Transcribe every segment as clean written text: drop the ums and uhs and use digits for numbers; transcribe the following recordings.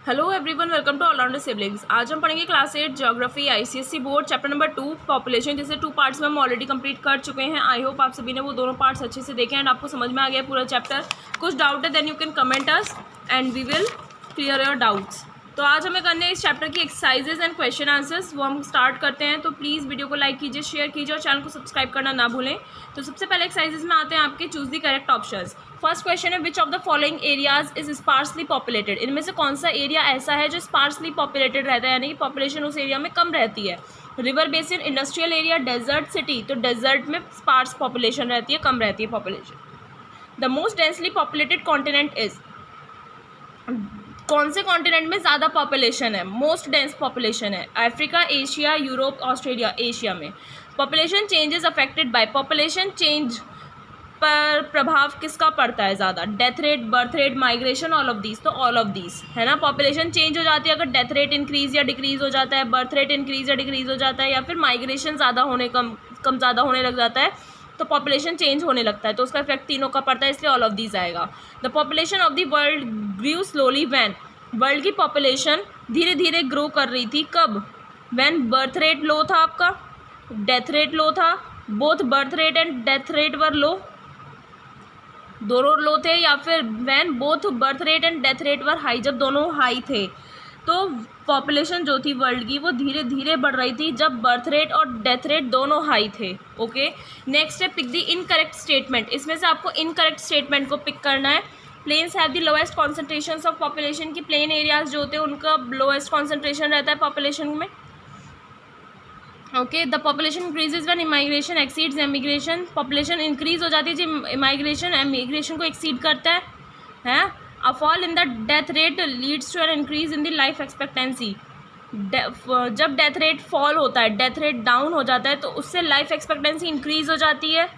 Hello everyone, welcome to allrounder siblings. आज हम पढ़ेंगे class 8 geography ICSE board chapter number 2 population, जिसे 2 parts में हम ऑलरेडी कंप्लीट कर चुके हैं। आई होप आप सभी ने वो दोनों पार्ट्स अच्छे से देखे एंड आपको समझ में आ गया पूरा चैप्टर। कुछ डाउट है then you can comment us and we will clear your doubts. तो आज हमें करने हैं इस चैप्टर की एक्सरसाइजेज एंड क्वेश्चन आंसर्स, वो हम स्टार्ट करते हैं। तो प्लीज़ वीडियो को लाइक कीजिए, शेयर कीजिए और चैनल को सब्सक्राइब करना ना भूलें। तो सबसे पहले एक्सरसाइजेज में आते हैं आपके choose the correct options. First question है which of the following areas is sparsely populated. इनमें से कौन सा एरिया ऐसा है जो स्पार्सली पॉपुलेटेड रहता है, यानी कि पॉपुलेशन उस एरिया में कम रहती है। River basin, industrial area, desert, city. तो डेजर्ट में स्पार्स पॉपुलेशन रहती है, कम रहती है population. The most densely populated continent is, कौन से कॉन्टिनेंट में ज़्यादा पॉपुलेशन है, मोस्ट डेंस पॉपुलेशन है? Africa, Asia, Europe, Australia. Asia में। Population changes affected by, population change पर प्रभाव किसका पड़ता है ज़्यादा? Death rate, birth rate, migration, all of these. तो ऑल ऑफ दीज है ना। पॉपुलेशन चेंज हो जाती है अगर डेथ रेट इंक्रीज या डिक्रीज हो जाता है, बर्थ रेट इंक्रीज या डिक्रीज हो जाता है, या फिर माइग्रेशन ज़्यादा होने कम ज़्यादा होने लग जाता है, तो पॉपुलेशन चेंज होने लगता है। तो उसका इफेक्ट तीनों का पड़ता है, इसलिए ऑल ऑफ दीज आएगा। The population of the world grew slowly when, world की पॉपुलेशन धीरे धीरे ग्रो कर रही थी कब? वैन बर्थ रेट लो था आपका, डेथ रेट लो था, both birth rate and death rate were low, दोनों लो थे, या फिर when both birth rate and death rate were high, जब दोनों हाई थे। तो पॉपुलेशन जो थी वर्ल्ड की वो धीरे धीरे बढ़ रही थी जब बर्थ रेट और डेथ रेट दोनों हाई थे। ओके, नेक्स्ट है पिक द इनकरेक्ट स्टेटमेंट। इसमें से आपको इनकरेक्ट स्टेटमेंट को पिक करना है। Plains have the lowest concentration of population, की प्लेन एरियाज जो होते हैं उनका लोएस्ट कॉन्सेंट्रेशन रहता है पॉपुलेशन में। Okay, the population increases when immigration exceeds emigration, population increase हो जाती है जब इमाइग्रेशन एमिग्रेशन को एक्सीड करता है। A fall in the death rate leads to an increase in the life expectancy, जब डेथ रेट फॉल होता है, डेथ रेट डाउन हो जाता है, तो उससे लाइफ एक्सपेक्टेंसी इंक्रीज हो जाती है।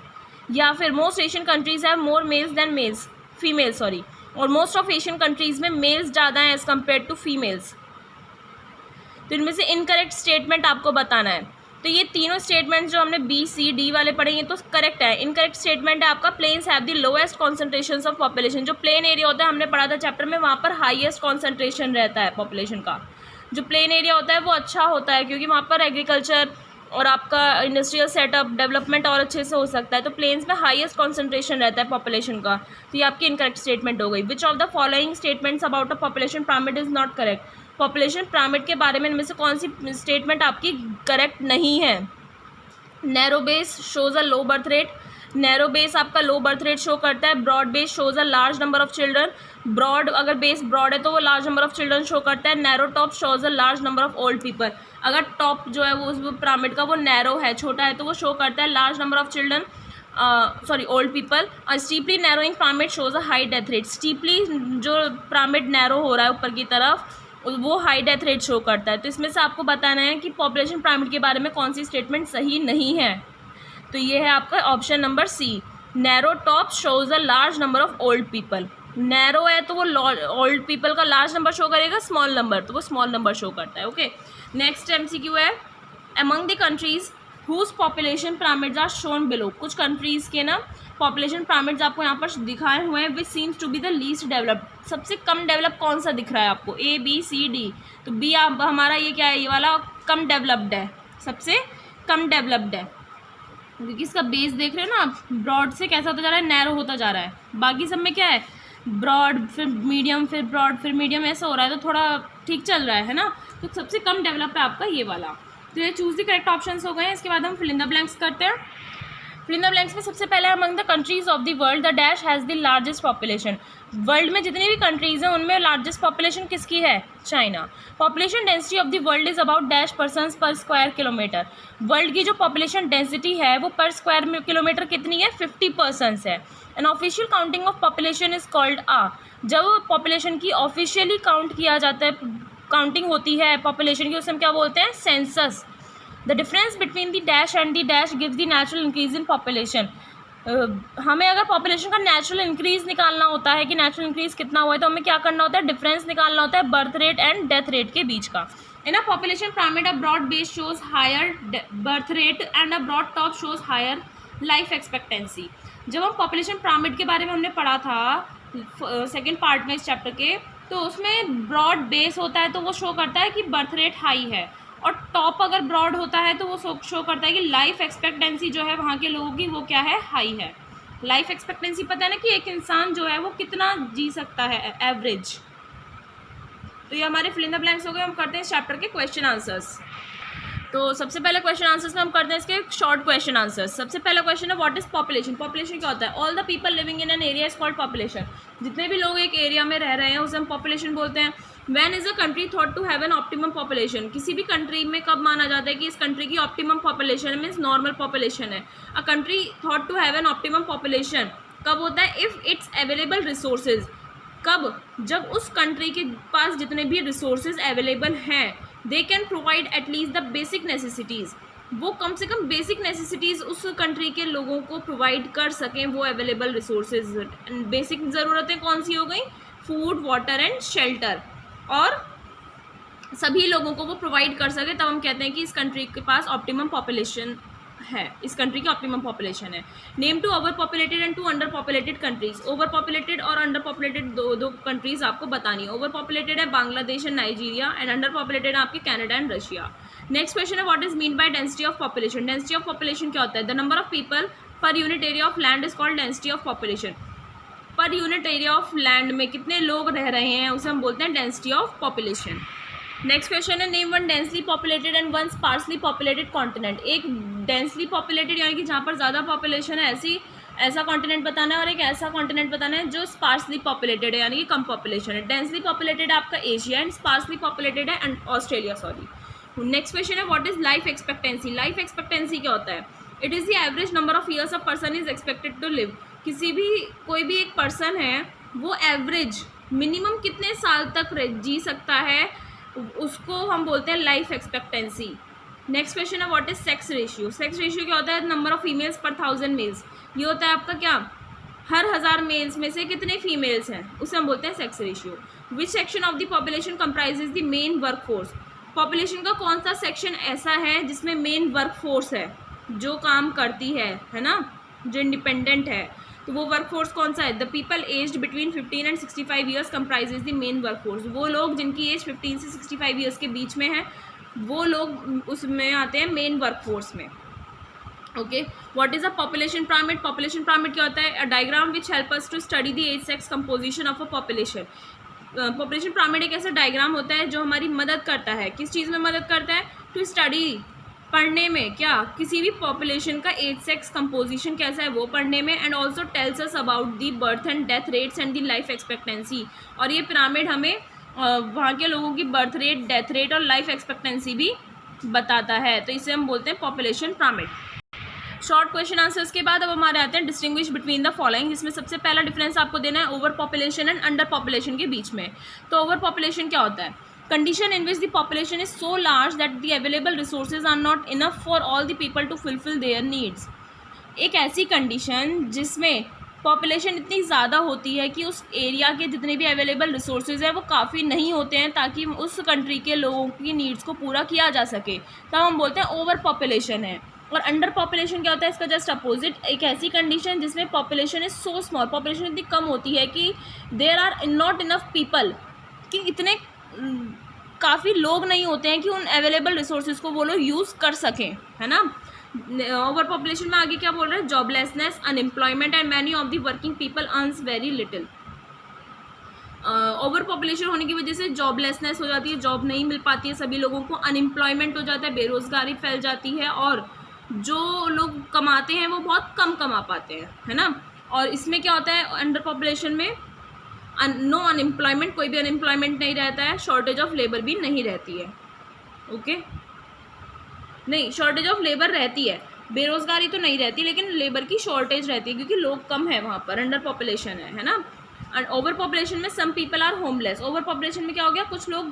या फिर most Asian countries have more males than males, female sorry, और मोस्ट ऑफ एशियन कंट्रीज में मेल्स ज़्यादा हैं एज कम्पेयर टू फीमेल्स। तो इनमें से इनकरेक्ट स्टेटमेंट आपको बताना है। तो ये तीनों स्टेटमेंट जो हमने बी सी डी वाले पढ़े ये तो करेक्ट है। इनकरेक्ट स्टेटमेंट है आपका plains have the lowest concentration of population. जो प्लेन एरिया होता है, हमने पढ़ा था चैप्टर में, वहाँ पर हाईएस्ट कॉन्सेंट्रेशन रहता है पॉपुलेशन का। जो प्लेन एरिया होता है वो अच्छा होता है क्योंकि वहाँ पर एग्रीकल्चर और आपका इंडस्ट्रियल सेटअप डेवलपमेंट और अच्छे से हो सकता है। तो प्लेन्स में हाईएस्ट कॉन्सेंट्रेशन रहता है पॉपुलेशन का। तो ये आपकी इनकरेक्ट स्टेटमेंट हो गई। विच of the following statements about a population pyramid is not correct. Population pyramid के बारे में इनमें से कौन सी स्टेटमेंट आपकी करेक्ट नहीं है? Narrow base shows a low birth rate, narrow base आपका लो बर्थ रेट शो करता है। Broad base shows a large number of children, broad अगर बेस ब्रॉड है तो वो large number of children show करता है। Narrow top shows a large number of old people, अगर टॉप जो है वो उस पिरामिड का वो नैरो है, छोटा है, तो वो शो करता है large number of children, sorry old people. Steeply narrowing pyramid shows a high death rate, steeply जो पिरामिड नैरो हो रहा है ऊपर की तरफ वो हाई डेथ रेट शो करता है। तो इसमें से आपको बताना है कि पॉपुलेशन पिरामिड के बारे में कौन सी स्टेटमेंट सही नहीं है। तो ये है आपका option number C, narrow top shows a large number of old people. Narrow है तो वो ओल्ड पीपल का लार्ज नंबर शो करेगा, स्मॉल नंबर तो वो स्मॉल नंबर शो करता है। ओके, नेक्स्ट एमसीक्यू है among the countries whose population pyramids are shown below. कुछ कंट्रीज़ के ना पॉपुलेशन पिरामिड्स आपको यहाँ पर दिखाए हुए हैं which seems to be the least developed. सबसे कम डेवलप कौन सा दिख रहा है आपको? A B C D. तो बी आप हमारा ये क्या है, ये वाला कम डेवलप्ड है, सबसे कम डेवलप्ड है क्योंकि इसका बेस देख रहे हो ना आप, ब्रॉड से कैसा होता जा रहा है, नैरो होता जा रहा है। बाकी सब में क्या है, ब्रॉड फिर मीडियम फिर ब्रॉड फिर मीडियम, ऐसा हो रहा है, तो थोड़ा ठीक चल रहा है ना। तो सबसे कम डेवलप है आपका ये वाला। तो ये चूज द करेक्ट ऑप्शंस हो गए। इसके बाद हम फिल इन द ब्लैंक्स करते हैं। फिल इन द ब्लैंक्स में सबसे पहले among the countries of the world the dash has the largest population. World में जितनी भी कंट्रीज़ हैं उनमें लार्जेस्ट पॉपुलेशन किसकी है? China. Population density of the world is about dash persons पर स्क्वायर किलोमीटर। वर्ल्ड की जो पॉपुलेशन डेंसिटी है वो पर स्क्वायर किलोमीटर कितनी है? 50 पर्सन्स है। An official counting of population is called आ। जब पॉपुलेशन की ऑफिशियली काउंट किया जाता है, काउंटिंग होती है पॉपुलेशन की, उसे हम क्या बोलते हैं? Census. The difference between the dash and the dash gives the natural increase in population. हमें अगर पॉपुलेशन का नेचुरल इंक्रीज निकालना होता है कि नेचुरल इंक्रीज कितना हुआ है, तो हमें क्या करना होता है? डिफरेंस निकालना होता है birth rate and death rate के बीच का। In a population pyramid a broad base shows higher birth rate and a broad top shows higher life expectancy. जब हम पॉपुलेशन पिरामिड के बारे में हमने पढ़ा था सेकेंड पार्ट में इस चैप्टर के, तो उसमें ब्रॉड बेस होता है तो वो शो करता है कि बर्थ रेट हाई है, और टॉप अगर ब्रॉड होता है तो वो शो करता है कि लाइफ एक्सपेक्टेंसी जो है वहाँ के लोगों की वो क्या है, हाई है। लाइफ एक्सपेक्टेंसी पता है ना कि एक इंसान जो है वो कितना जी सकता है एवरेज। तो ये हमारे फिल इन द ब्लैंक्स हो गए। हम करते हैं इस चैप्टर के क्वेश्चन आंसर्स। तो सबसे पहले क्वेश्चन आंसर्स में हम करते हैं इसके शॉर्ट क्वेश्चन आंसर्स। सबसे पहला क्वेश्चन है व्हाट इज पॉपुलेशन। पॉपुलेशन क्या होता है? All the people living in an area is called population. जितने भी लोग एक एरिया में रह रहे हैं उसे हम पॉपुलेशन बोलते हैं। When is a country thought to have an optimum population. किसी भी कंट्री में कब माना जाता है कि इस कंट्री की optimum population means normal population है। A country thought to have an optimum population कब होता है? If it's available resources. कब? जब उस कंट्री के पास जितने भी रिसोर्सेज अवेलेबल हैं, they can provide at least the basic necessities. वो कम से कम बेसिक नेसेसिटीज़ उस कंट्री के लोगों को प्रोवाइड कर सकें वो अवेलेबल रिसोर्सेज। बेसिक ज़रूरतें कौन सी हो गई? Food, water and shelter. और सभी लोगों को वो प्रोवाइड कर सके तब हम कहते हैं कि इस कंट्री के पास ऑप्टिमम पॉपुलेशन है, इस कंट्री की ऑप्टिमम पॉपुलेशन है। Name two over populated and two under populated countries. Over populated और अंडर पॉपुलेटेड दो कंट्रीज आपको बतानी है। ओवर पॉपुलेटेड है Bangladesh and Nigeria, and under populated है आपके Canada and Russia. Next question है what is mean by density of population. Density of population क्या होता है? The number of people per unit area of land is called density of population. पर unit area of land में कितने लोग रह रहे हैं उसे हम बोलते हैं density of population. Next question है name one densely populated and one sparsely populated continent. एक डेंसली पॉपुलेटेड यानी कि जहाँ पर ज़्यादा पॉपुलेशन है ऐसा कॉन्टिनेंट बताना है, और एक ऐसा कॉन्टिनेंट बताना है जो स्पार्सली पॉपुलेटेड है यानी कि कम पॉपुलेशन है। डेंसली पॉपुलेटेड है आपका एशिया एंड स्पार्सली पॉपुलेटेड है ऑस्ट्रेलिया, सॉरी। नेक्स्ट क्वेश्चन है what is life expectancy. Life expectancy क्या होता है? It is the average number of years a person is expected to live. कोई भी एक पर्सन है वो एवरेज मिनिमम कितने साल तक जी सकता है उसको हम बोलते हैं लाइफ एक्सपेक्टेंसी। नेक्स्ट क्वेश्चन है what is sex ratio. Sex ratio क्या होता है? नंबर ऑफ फीमेल्स पर 1000 मेल्स। ये होता है आपका क्या, हर 1000 मेल्स में से कितने फीमेल्स हैं उसे हम बोलते हैं sex ratio. Which section of the population comprises the main work force. Population का कौन सा सेक्शन ऐसा है जिसमें मेन वर्क फोर्स है, जो काम करती है ना, जो इंडिपेंडेंट है, तो वो वर्क फोर्स कौन सा है? The people aged between 15 and 65 years comprises the main work force. वो लोग जिनकी एज 15 से 65 ईयर्स के बीच में है वो लोग उसमें आते हैं मेन वर्क फोर्स में। Okay, what is a population pyramid. Population pyramid क्या होता है? A diagram which help us to study the age sex composition of a population. Population pyramid एक ऐसा डायग्राम होता है जो हमारी मदद करता है, किस चीज़ में मदद करता है? टू स्टडी, पढ़ने में, क्या किसी भी पॉपुलेशन का एज सेक्स कंपोजिशन कैसा है वो पढ़ने में, and also tells us about the birth and death rates and the life expectancy. और ये पिरामिड हमें वहाँ के लोगों की बर्थ रेट, डेथ रेट और लाइफ एक्सपेक्टेंसी भी बताता है, तो इसे हम बोलते हैं population pyramid. Short question answers के बाद अब हमारे आते हैं डिस्टिंग्विश बिटवीन द फॉलोइंग, जिसमें सबसे पहला डिफरेंस आपको देना है overpopulation and underpopulation के बीच में। तो ओवर पॉपुलेशन क्या होता है? Condition in which the population is so large that the available resources are not enough for all the people to fulfil their needs. एक ऐसी कंडीशन जिसमें पॉपुलेशन इतनी ज़्यादा होती है कि उस एरिया के जितने भी अवेलेबल रिसोर्सेज हैं वो काफ़ी नहीं होते हैं ताकि उस कंट्री के लोगों की नीड्स को पूरा किया जा सके, तब हम बोलते हैं ओवर पॉपुलेशन है। और अंडर पॉपुलेशन क्या होता है? इसका जस्ट अपोजिट, एक ऐसी कंडीशन जिसमें population is so small, population इतनी कम होती है कि there are not enough people, कि इतने काफ़ी लोग नहीं होते हैं कि उन अवेलेबल रिसोर्सेज को वो लोग यूज़ कर सकें, है ना। ओवर पॉपुलेशन में आगे क्या बोल रहे हैं? Joblessness, unemployment and many of the working people earns very little. Over population होने की वजह से जॉबलेसनेस हो जाती है, जॉब नहीं मिल पाती है सभी लोगों को, अनएम्प्लॉयमेंट हो जाता है, बेरोज़गारी फैल जाती है, और जो लोग कमाते हैं वो बहुत कम कमा पाते हैं, है ना। और इसमें क्या होता है? अंडर पॉपुलेशन में नो अनएम्प्लॉयमेंट, कोई भी अनएम्प्लॉयमेंट नहीं रहता है, शॉर्टेज ऑफ लेबर भी नहीं रहती है। ओके, नहीं, शॉर्टेज ऑफ लेबर रहती है, बेरोज़गारी तो नहीं रहती, लेकिन लेबर की शॉर्टेज रहती है क्योंकि लोग कम है वहाँ पर, अंडर पॉपुलेशन है ना। एंड ओवर पॉपुलेशन में some people are homeless. Over population में क्या हो गया? कुछ लोग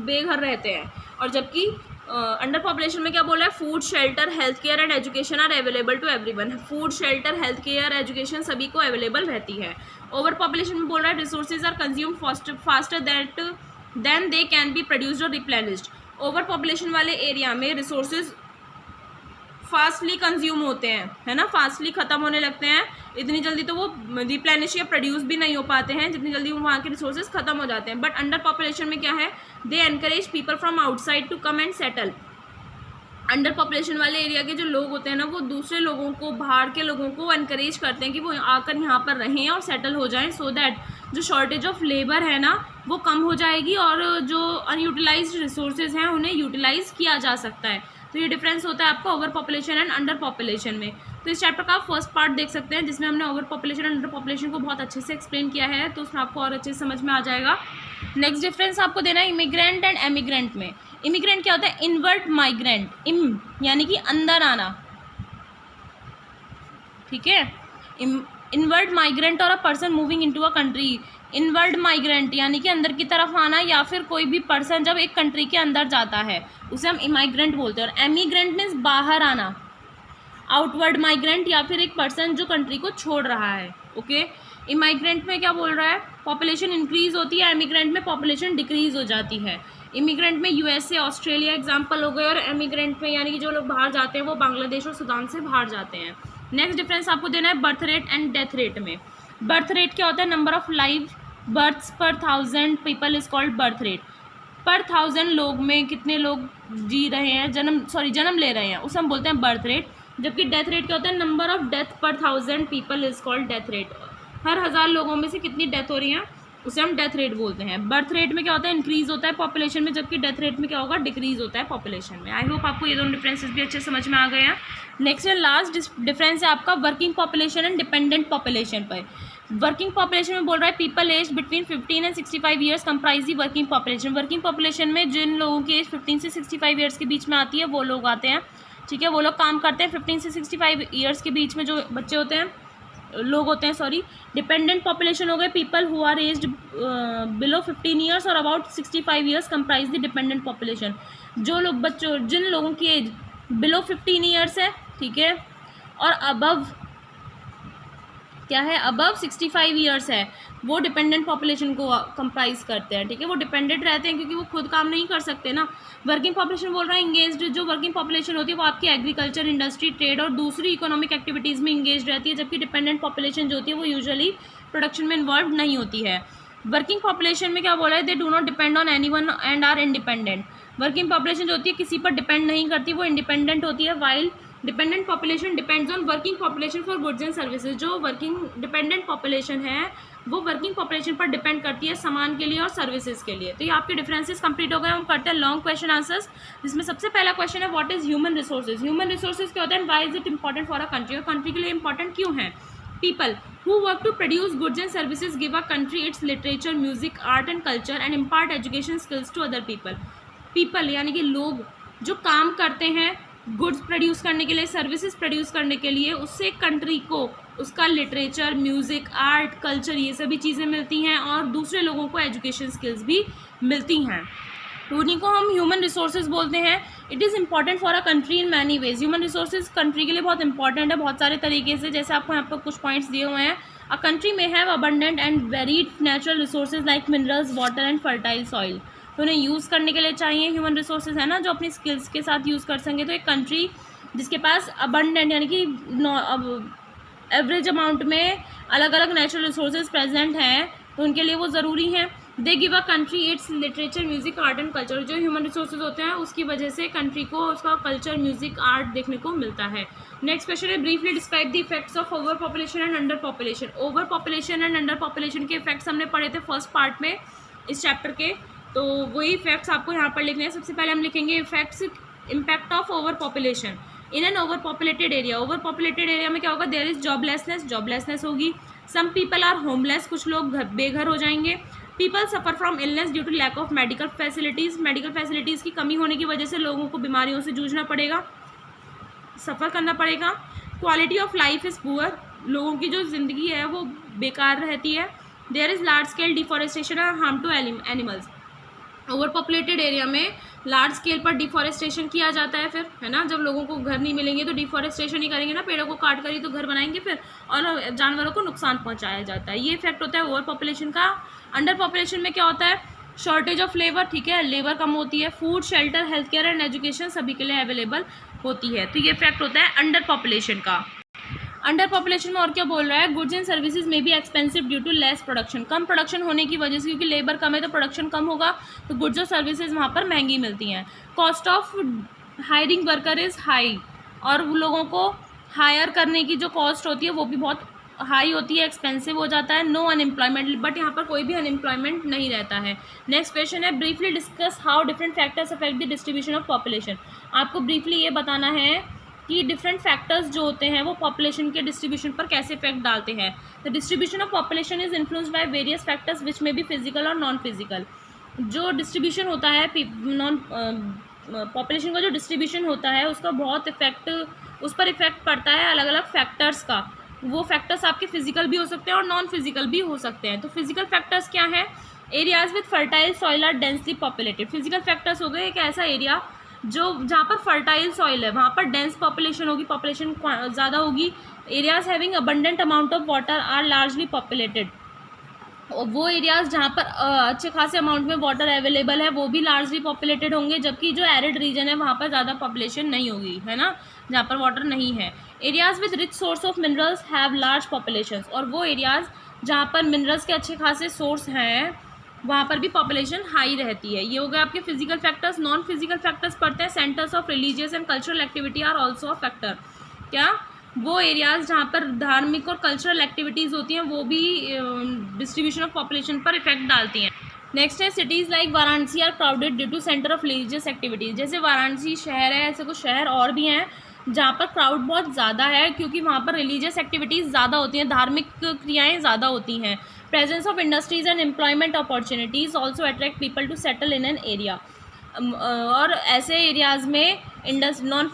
बेघर रहते हैं, और जबकि अंडर पॉपुलेशन में क्या बोला है? Food, shelter, health care and education are available to everyone. Food, shelter, health care, education सभी को अवेलेबल रहती है। ओवर पॉपुलेशन में बोल रहा है resources are consume faster than they can be produced और रिप्लेनिश्ड। ओवर पॉपुलेशन वाले एरिया में रिसोर्सेज फास्टली कंज्यूम होते हैं, है ना, फास्टली ख़त्म होने लगते हैं, इतनी जल्दी तो वो रिप्लेनिश या प्रोड्यूस भी नहीं हो पाते हैं जितनी जल्दी वहाँ के रिसोर्सेज ख़त्म हो जाते हैं। बट अंडर पॉपुलेशन में क्या है, they encourage people from outside to come and settle. Under population वाले एरिया के जो लोग होते हैं ना, वो दूसरे लोगों को, बाहर के लोगों को एनकरेज करते हैं कि वो आकर यहाँ पर रहें और सेटल हो जाएं, सो दैट जो शॉर्टेज ऑफ लेबर है ना वो कम हो जाएगी और जो अनयूटिलाइज्ड रिसोर्सेज हैं उन्हें यूटिलाइज किया जा सकता है। तो ये डिफरेंस होता है आपका over population and under population में। तो इस चैप्टर का आप फर्स्ट पार्ट देख सकते हैं जिसमें हमने over population and under population को बहुत अच्छे से एक्सप्लेन किया है, तो उसमें आपको और अच्छे से समझ में आ जाएगा। नेक्स्ट डिफरेंस आपको देना है इमिग्रेंट एंड एमिग्रेंट में। इमिग्रेंट क्या होता है, इनवर्ड माइग्रेंट, इम यानी कि अंदर आना, ठीक है, इनवर्ड माइग्रेंट और a person moving into a country. Inward migrant यानी कि अंदर की तरफ आना, या फिर कोई भी पर्सन जब एक कंट्री के अंदर जाता है उसे हम इमाइग्रेंट बोलते हैं। और एमिग्रेंट मीन्स बाहर आना, आउटवर्ड माइग्रेंट या फिर एक पर्सन जो कंट्री को छोड़ रहा है। ओके, इमाइग्रेंट में क्या बोल रहा है, पॉपुलेशन इंक्रीज होती है, एमिग्रेंट में पॉपुलेशन डिक्रीज हो जाती है। इमिग्रेंट में यूएसए, ऑस्ट्रेलिया एग्जाम्पल हो गए, और एमिग्रेंट में यानी कि जो लोग बाहर जाते हैं वो बांग्लादेश और सूडान से बाहर जाते हैं। नेक्स्ट डिफरेंस आपको देना है birth rate and death rate में। बर्थ रेट क्या होता है, नंबर ऑफ लाइव बर्थ्स पर 1000 people is called birth rate. पर 1000 लोग में कितने लोग जी रहे हैं, जन्म ले रहे हैं, उसे हम बोलते हैं बर्थ रेट। जबकि डेथ रेट क्या होता है, number of death per 1000 people is called death rate. हर 1000 लोगों में से कितनी डेथ हो रही हैं उसे हम डेथ रेट बोलते हैं। बर्थ रेट में क्या होता है, इंक्रीज होता है पॉपुलेशन में, जबकि डेथ रेट में क्या होगा, डिक्रीज होता है पॉपुलेशन में। आई होप आपको ये दोनों डिफरेंसेस भी अच्छे समझ में आ गए हैं। नेक्स्ट एंड लास्ट डिफरेंस है आपका working population and dependent population पर। वर्किंग पॉपुलेशन में बोल रहा है people age between 15 and 65 years comprise the working population. Working population में जिन लोगों की एज 15 से 65 ईयर्स के बीच में आती है वो लोग आते हैं, ठीक है, वो लोग काम करते हैं 15 से 65 ईयर्स के बीच में जो बच्चे होते हैं, लोग होते हैं, सॉरी। डिपेंडेंट पॉपुलेशन हो गए people who are aged below 15 years और about 65 years comprise the dependent population. जो लोग बच्चों, जिन लोगों की एज बिलो 15 ईयर्स है, ठीक है, और अबव क्या है, अबव 65 ईयर्स है, वो डिपेंडेंट पॉपुलेशन को कंप्राइज करते हैं, ठीक है। वो डिपेंडेंट रहते हैं क्योंकि वो खुद काम नहीं कर सकते ना। वर्किंग पॉपुलेशन बोल रहा है इंगेज्ड, जो वर्किंग पॉपुलेशन होती है वो आपकी एग्रीकल्चर, इंडस्ट्री, ट्रेड और दूसरी इकोनॉमिक एक्टिविटीज़ में इंगेज रहती है, जबकि डिपेंडेंट पॉपुलेशन जो होती है वो यूजुअली प्रोडक्शन में इन्वॉल्व नहीं होती है। वर्किंग पॉपुलेशन में क्या बोला है, they do not depend on anyone and are independent. Working population जो होती है किसी पर डिपेंड नहीं करती, वो इंडिपेंडेंट होती है। While dependent population depends on working population for goods and services. जो वर्किंग डिपेंडेंट पॉपुलेशन है वो वर्किंग पॉपुलेशन पर डिपेंड करती है सामान के लिए और सर्विसेज के लिए। तो ये आपके डिफरेंसेस कंप्लीट हो गए। हम करते हैं लॉन्ग क्वेश्चन आंसर्स, जिसमें सबसे पहला क्वेश्चन है what is human resources. Human resources क्या होता है, why is it important for a country, और कंट्री के लिए इंपॉर्टेंट क्यों है। People who work to produce goods and services give a country its literature, music, art and culture and impart education skills to other people. People यानी कि लोग जो काम करते हैं गुड्स प्रोड्यूस करने के लिए, सर्विसेज प्रोड्यूस करने के लिए, उससे कंट्री को उसका लिटरेचर, म्यूज़िक, आर्ट, कल्चर, ये सभी चीज़ें मिलती हैं और दूसरे लोगों को एजुकेशन स्किल्स भी मिलती हैं। उन्हीं को हम ह्यूमन रिसोर्सेज बोलते हैं। It is important for a country in many ways. Human resources country के लिए बहुत इंपॉर्टेंट है बहुत सारे तरीके से, जैसे आपको यहाँ पर कुछ पॉइंट्स दिए हुए हैं। अ कंट्री में have abundant and varied natural resources like minerals, water and fertile soil. तो उन्हें यूज़ करने के लिए चाहिए ह्यूमन रिसोर्सेज, है ना, जो अपनी स्किल्स के साथ यूज़ कर सकें। तो एक कंट्री जिसके पास अबंडेंट यानी कि एवरेज अमाउंट में अलग अलग नेचुरल रिसोर्सेज प्रेजेंट हैं, तो उनके लिए वो ज़रूरी हैं। They give a country it's literature, music, art and culture. जो ह्यूमन रिसोर्सेज होते हैं उसकी वजह से कंट्री को उसका कल्चर, म्यूजिक, आर्ट देखने को मिलता है। नेक्स्ट क्वेश्चन है briefly describe the effects of over population and under population. Over population and underpopulation के इफेक्ट्स हमने पढ़े थे फर्स्ट पार्ट में इस चैप्टर के, तो वही इफेक्ट्स आपको यहाँ पर लिखने हैं। सबसे पहले हम लिखेंगे effects, impact of over population in an over populated area. Over populated area में क्या होगा, देयर इज जॉबलेसनेस, जॉबलेसनेस होगी। सम पीपल आर होमलेस, कुछ लोग बेघर हो जाएंगे। People suffer from illness due to lack of medical facilities. Medical facilities की कमी होने की वजह से लोगों को बीमारियों से जूझना पड़ेगा, सफ़र करना पड़ेगा। Quality of life is poor, लोगों की जो ज़िंदगी है वो बेकार रहती है। There is large scale deforestation और harm to animals. Over populated area में लार्ज स्केल पर डिफॉरेस्टेशन किया जाता है, फिर है ना, जब लोगों को घर नहीं मिलेंगे तो डिफॉरेस्टेशन ही करेंगे ना, पेड़ों को काट कर ही तो घर बनाएंगे फिर, और जानवरों को नुकसान पहुंचाया जाता है। ये इफेक्ट होता है ओवर पॉपुलेशन का। अंडर पॉपुलेशन में क्या होता है, शॉर्टेज ऑफ लेबर, ठीक है, लेबर कम होती है। Food, shelter, health care and education सभी के लिए अवेलेबल होती है। तो ये इफेक्ट होता है अंडर पॉपुलेशन का। अंडर पॉपुलेशन में और क्या बोल रहा है, गुड्स एंड सर्विसेज में भी expensive due to less production, कम प्रोडक्शन होने की वजह से, क्योंकि लेबर कम है तो प्रोडक्शन कम होगा, तो गुड्स और सर्विसेज वहाँ पर महंगी मिलती हैं। Cost of hiring worker is high, और लोगों को हायर करने की जो कॉस्ट होती है वो भी बहुत हाई होती है, एक्सपेंसिव हो जाता है। नो अनएम्प्लॉयमेंट, बट यहाँ पर कोई भी अनएम्प्लॉयमेंट नहीं रहता है। नेक्स्ट क्वेश्चन है, briefly discuss how different factors affect the distribution of population. आपको ब्रीफली ये बताना है कि डिफरेंट फैक्टर्स जो होते हैं वो पॉपुलेशन के डिस्ट्रीब्यूशन पर कैसे इफेक्ट डालते हैं। The distribution of population is influenced by various factors which में बी फिजिकल और नॉन फिजिकल। जो डिस्ट्रीब्यूशन होता है पॉपुलेशन का जो डिस्ट्रीब्यूशन होता है उसका बहुत इफेक्ट, उस पर इफेक्ट पड़ता है अलग अलग फैक्टर्स का। वो फैक्टर्स आपके फिजिकल भी हो सकते हैं और नॉन फिजिकल भी हो सकते हैं। तो फिजिकल फैक्टर्स क्या है, areas with fertile soil are densely populated. Physical factors हो गए एक ऐसा एरिया जो जहाँ पर फर्टाइल सॉइल है, वहाँ पर डेंस पॉपुलेशन होगी, पॉपुलेशन ज़्यादा होगी। Areas having abundant amount of water are largely populated. वो एरियाज जहाँ पर अच्छे खासे अमाउंट में वाटर अवेलेबल है वो भी लार्जली पॉपुलेटेड होंगे, जबकि जो एरिड रीजन है वहाँ पर ज़्यादा पॉपुलेशन नहीं होगी, है ना, जहाँ पर वाटर नहीं है। Areas with rich source of minerals have large populations, और वो एरियाज जहाँ पर मिनरल्स के अच्छे खासे सोर्स हैं वहाँ पर भी पॉपुलेशन हाई रहती है। ये हो गए आपके physical factors. Non physical factors पढ़ते हैं, centres of religious and cultural activity are also a factor. क्या, वो एरियाज़ जहाँ पर धार्मिक और कल्चरल एक्टिविटीज़ होती हैं वो भी डिस्ट्रीब्यूशन ऑफ पॉपुलेशन पर इफेक्ट डालती हैं। नेक्स्ट है, cities like Varanasi are crowded due to centre of religious activities. जैसे वाराणसी शहर है, ऐसे कुछ शहर और भी हैं जहाँ पर क्राउड बहुत ज़्यादा है, क्योंकि वहाँ पर रिलीजियस एक्टिविटीज़ ज़्यादा होती हैं, धार्मिक क्रियाएँ ज़्यादा होती हैं। Presence of industries and employment opportunities also attract people to settle in an area. और ऐसे एरियाज़ में नॉन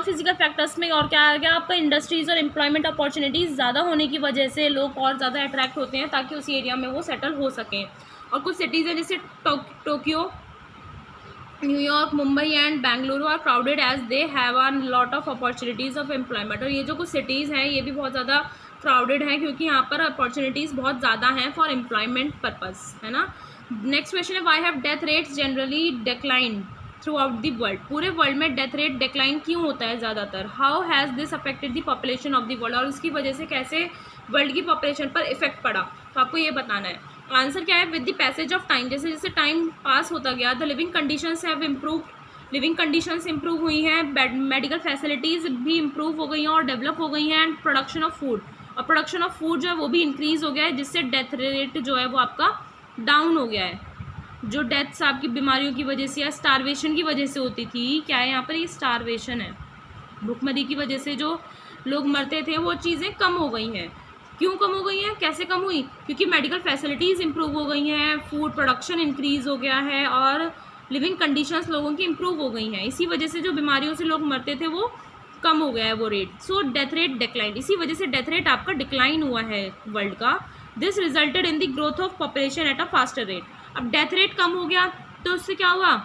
फिजिकल फैक्टर्स में और क्या आ गया आपका, इंडस्ट्रीज़ और एम्प्लॉयमेंट अपॉर्चुनिटीज़ ज़्यादा होने की वजह से लोग और ज़्यादा अट्रैक्ट होते हैं ताकि उसी एरिया में वो सेटल हो सकें। और कुछ सिटीज़ हैं जैसे Tokyo, New York, Mumbai and Bengaluru are crowded as they have a lot of opportunities of employment. और ये जो कुछ सिटीज़ हैं ये भी बहुत ज़्यादा क्राउडेड हैं क्योंकि यहाँ पर अपॉर्चुनिटीज़ बहुत ज़्यादा हैं फॉर एम्प्लॉयमेंट पर्पज़, है ना। नेक्स्ट क्वेश्चन है, why have death rates generally decline through out the world. पूरे वर्ल्ड में डेथ रेट डिक्लाइन क्यों होता है ज़्यादातर। How has this affected the population of the world, और उसकी वजह से कैसे वर्ल्ड की पॉपुलेशन पर इफेक्ट पड़ा, तो आपको ये बताना है। आंसर क्या है, with the passage of time, जैसे जैसे टाइम पास होता गया the living conditions have improved, living conditions improve हुई हैं, मेडिकल फैसिलिटीज़ भी इम्प्रूव हो गई हैं और डेवलप हो गई हैं, एंड प्रोडक्शन ऑफ फूड, और प्रोडक्शन ऑफ फूड जो है वो भी इंक्रीज़ हो गया है, जिससे डेथ रेट जो है वो आपका डाउन हो गया है। जो डेथ्स आपकी बीमारियों की वजह से या स्टारवेशन की वजह से होती थी, क्या है यहाँ पर, ये स्टारवेशन है, भूखमरी की वजह से जो लोग मरते थे वो चीज़ें कम हो गई हैं। क्यों कम हो गई हैं, कैसे कम हुई, क्योंकि मेडिकल फैसिलिटीज़ इंप्रूव हो गई हैं, फूड प्रोडक्शन इंक्रीज़ हो गया है और लिविंग कंडीशंस लोगों की इंप्रूव हो गई हैं। इसी वजह से जो बीमारियों से लोग मरते थे वो कम हो गया है वो rate. So death rate decline, इसी वजह से डेथ रेट आपका डिक्लाइन हुआ है वर्ल्ड का। This resulted in the growth of population at a faster rate. अब डेथ रेट कम हो गया तो उससे क्या हुआ,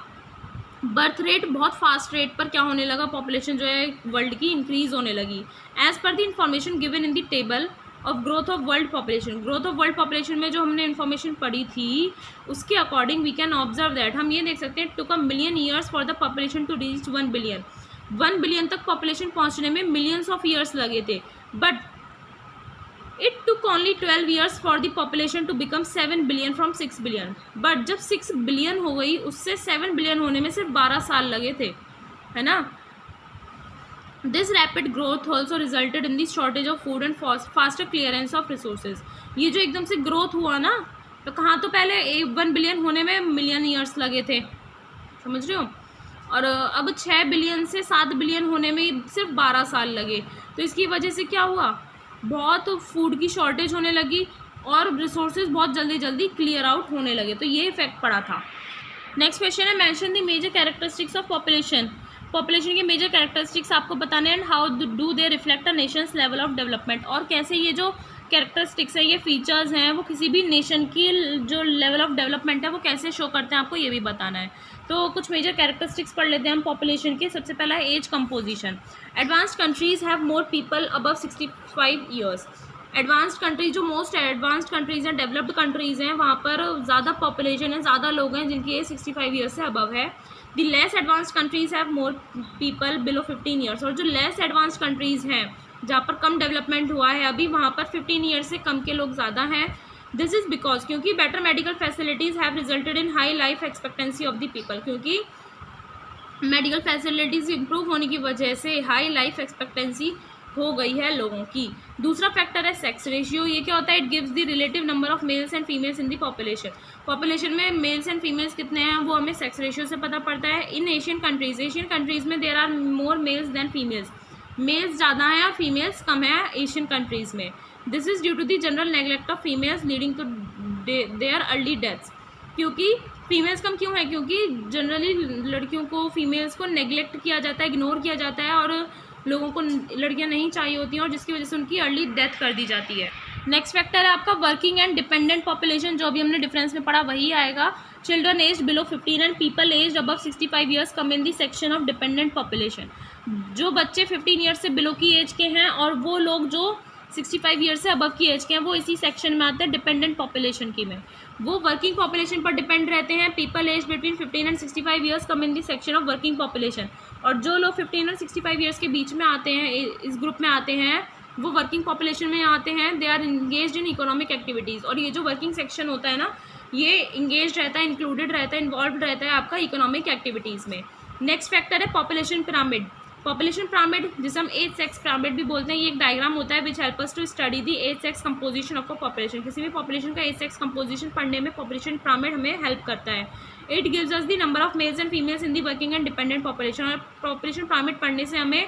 बर्थ रेट बहुत फास्ट रेट पर क्या होने लगा, पॉपुलेशन जो है वर्ल्ड की इंक्रीज़ होने लगी। As per the information given in the table of growth of world population, growth of world population में जो हमने इन्फॉर्मेशन पढ़ी थी उसके according we can observe that, हम ये देख सकते हैं, took a million years for the population to reach 1 billion. 1 billion तक पॉपुलेशन पहुंचने में मिलियंस ऑफ ईयर्स लगे थे, but it took only 12 years for the population to become 7 billion from 6 billion. But जब 6 बिलियन हो गई उससे 7 बिलियन होने में सिर्फ 12 साल लगे थे, है ना। This rapid growth also resulted in the shortage of food and faster clearance of resources. ये जो एकदम से ग्रोथ हुआ ना, तो कहाँ तो पहले 1 बिलियन होने में मिलियन ईयर्स लगे थे, समझ रहे हो, और अब 6 बिलियन से 7 बिलियन होने में सिर्फ 12 साल लगे। तो इसकी वजह से क्या हुआ, बहुत फूड की शॉर्टेज होने लगी और रिसोर्सेज बहुत जल्दी जल्दी क्लियर आउट होने लगे, तो ये इफेक्ट पड़ा था। नेक्स्ट क्वेश्चन है, mention the major characteristics of population. Population की मेजर कैरेक्टरिस्टिक्स आपको बताने and how do they reflect a nation's level of development, और कैसे ये जो कैरेक्टरिस्टिक्स है, ये फीचर्स हैं, वो किसी भी नेशन की जो लेवल ऑफ डेवलपमेंट है वो कैसे शो करते हैं, आपको ये भी बताना है। तो कुछ मेजर कैरेक्टरिस्टिक्स पढ़ लेते हैं हम पॉपुलेशन के। सबसे पहला है age composition. Advanced countries have more people above 65 years. Advanced countries, जो मोस्ट एडवांस्ड कंट्रीज़ हैं, डेवलप्ड कंट्रीज़ हैं, वहाँ पर ज़्यादा पॉपुलेशन है, ज़्यादा लोग हैं जिनकी एज 65 ईयर्स से अबव है। The less advanced countries have more people below 15 years. और जो लेस एडवांस्ड कंट्रीज़ हैं, जहाँ पर कम डेवलपमेंट हुआ है अभी, वहाँ पर 15 ईयर्स से कम के लोग ज़्यादा हैं। दिस इज़ बिकॉज, क्योंकि better medical facilities have resulted in high life expectancy of the people, क्योंकि मेडिकल फैसिलिटीज़ इंप्रूव होने की वजह से हाई लाइफ एक्सपेक्टेंसी हो गई है लोगों की। दूसरा फैक्टर है सेक्स रेशियो। ये क्या होता है? It gives the relative number of males and females in the population. Population में मेल्स एंड फीमेल्स कितने हैं वो हमें सेक्स रेशियो से पता पड़ता है। इन एशियन कंट्रीज़ में there are more males than females. Males ज़्यादा हैं और फीमेल्स कम है एशियन कंट्रीज़ में। This is due to the general neglect of females leading to their early deaths. क्योंकि फीमेल्स कम क्यों है? क्योंकि जनरली लड़कियों को, फीमेल्स को नेग्लेक्ट किया जाता है, इग्नोर किया जाता है, और लोगों को लड़कियां नहीं चाहिए होती हैं, और जिसकी वजह से उनकी अर्ली डेथ कर दी जाती है। नेक्स्ट फैक्टर है आपका वर्किंग एंड डिपेंडेंट पॉपुलेशन। जो अभी हमने डिफरेंस में पढ़ा वही आएगा। Children age below 15 and people age above 65 years come in the section of dependent population. जो बच्चे 15 ईयर्स से बिलो की एज के हैं और वो लोग जो 65 ईयर्स से अबव की एज के हैं, वो इसी सेक्शन में आते हैं डिपेंडेंट पॉपुलेशन की में। वो वर्किंग पॉपुलेशन पर डिपेंड रहते हैं। People age between 15 and 65 years come in the section of working population. और जो लोग 15 और 65 ईयर्स के बीच में आते हैं, इस ग्रुप में आते हैं, वो वर्किंग पॉपुलेशन में आते हैं। They are engaged in economic activities. और ये जो वर्किंग सेक्शन होता है ना, ये इंगेज रहता है, इंक्लूडेड रहता है, इन्वॉल्व रहता है आपका इकोनॉमिक एक्टिविटीज़ में। नेक्स्ट फैक्टर है पॉपुलेशन पिरामिड। पॉपुलेशन पिरामिड, जिसे हम एज सेक्स पिरामिड भी बोलते हैं, ये एक डायग्राम होता है which help us to study the age sex composition of a population. किसी भी पॉपुलेशन का एज सेक्स कंपोजिशन पढ़ने में पॉपुलेशन पिरामिड हमें हेल्प करता है। It gives us the number of males and females in the working and dependent population. और population pyramid पढ़ने से हमें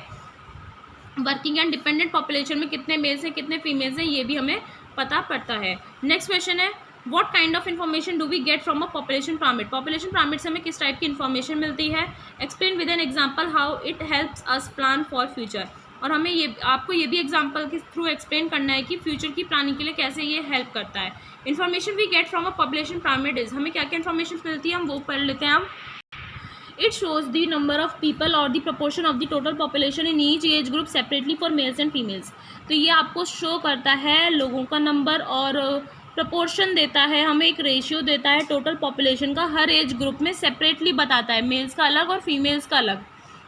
वर्किंग एंड डिपेंडेंट पॉपुलेशन में कितने मेल्स हैं, कितने फीमेल्स हैं, ये भी हमें पता पड़ता है। नेक्स्ट क्वेश्चन है, what kind of information do we get from a population pyramid. Population पिरामिड से हमें किस टाइप की इन्फॉर्मेशन मिलती है? Explain with an example how it helps us plan for future. और हमें ये, आपको ये भी एग्जांपल के थ्रू एक्सप्लेन करना है कि फ्यूचर की प्लानिंग के लिए कैसे ये हेल्प करता है। Information we get from a population pyramid is, हमें क्या क्या इन्फॉर्मेशन मिलती है हम वो पढ़ लेते हैं। हम it shows the number of people और the proportion of the total population in each age group separately for males and females. तो ये आपको शो करता है लोगों का नंबर और प्रपोर्शन देता है, हमें एक रेशियो देता है टोटल पॉपुलेशन का, हर एज ग्रुप में सेपरेटली बताता है, मेल्स का अलग और फीमेल्स का अलग।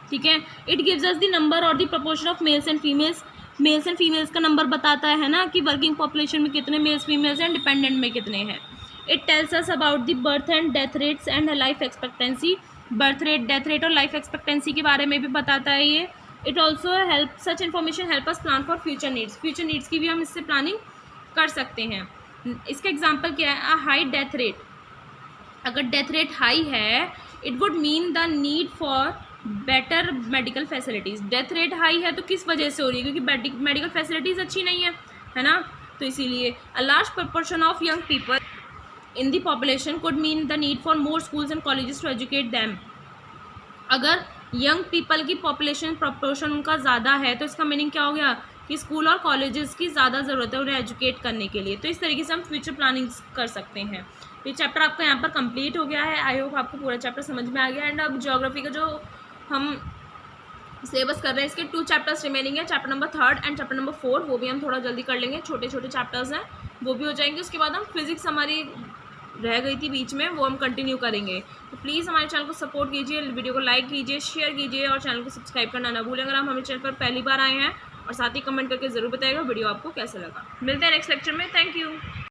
ठीक है। It gives us the number और the proportion of males and females. Males and females का नंबर बताता है ना, कि वर्किंग पॉपुलेशन में कितने मेल्स फीमेल्स हैं, डिपेंडेंट में कितने हैं। It tells us about the birth and death rates and life expectancy. Birth rate, death rate और लाइफ एक्सपेक्टेंसी के बारे में भी बताता है ये। It also help, such information help us plan for future needs. Future needs की भी हम इससे प्लानिंग कर सकते हैं। इसका एग्जाम्पल क्या है? A high death rate. अगर डेथ रेट हाई है, it would mean the need for better medical facilities. Death rate high है तो किस वजह से हो रही है? क्योंकि मेडिकल फैसिलिटीज़ अच्छी नहीं है ना, तो इसीलिए। A large proportion of young people in the population could mean the need for more schools and colleges to educate them. अगर यंग पीपल की पॉपुलेशन प्रपोर्शन उनका ज़्यादा है तो इसका मीनिंग क्या हो गया? कि स्कूल और कॉलेजेस की ज़्यादा ज़रूरत है उन्हें एजुकेट करने के लिए। तो इस तरीके से हम फ्यूचर प्लानिंग कर सकते हैं। तो ये चैप्टर आपका यहाँ पर कंप्लीट हो गया है। आई होप आपको पूरा चैप्टर समझ में आ गया। एंड अब ज्योग्राफी का जो हम सिलेबस कर रहे हैं, इसके 2 चैप्टर्स रिमेनिंग है, chapter number 3 and chapter number 4। वो भी हम थोड़ा जल्दी कर लेंगे, छोटे छोटे चैप्टर्स हैं, वो भी हो जाएंगे। उसके बाद हम फिजिक्स हमारी रह गई थी बीच में, वो हम कंटिन्यू करेंगे। तो प्लीज़ हमारे चैनल को सपोर्ट कीजिए, वीडियो को लाइक कीजिए, शेयर कीजिए और चैनल को सब्सक्राइब करना ना भूलें अगर आप हमारे चैनल पर पहली बार आए हैं। और साथ ही कमेंट करके ज़रूर बताइएगा वीडियो आपको कैसा लगा। मिलते हैं नेक्स्ट लेक्चर में। Thank you.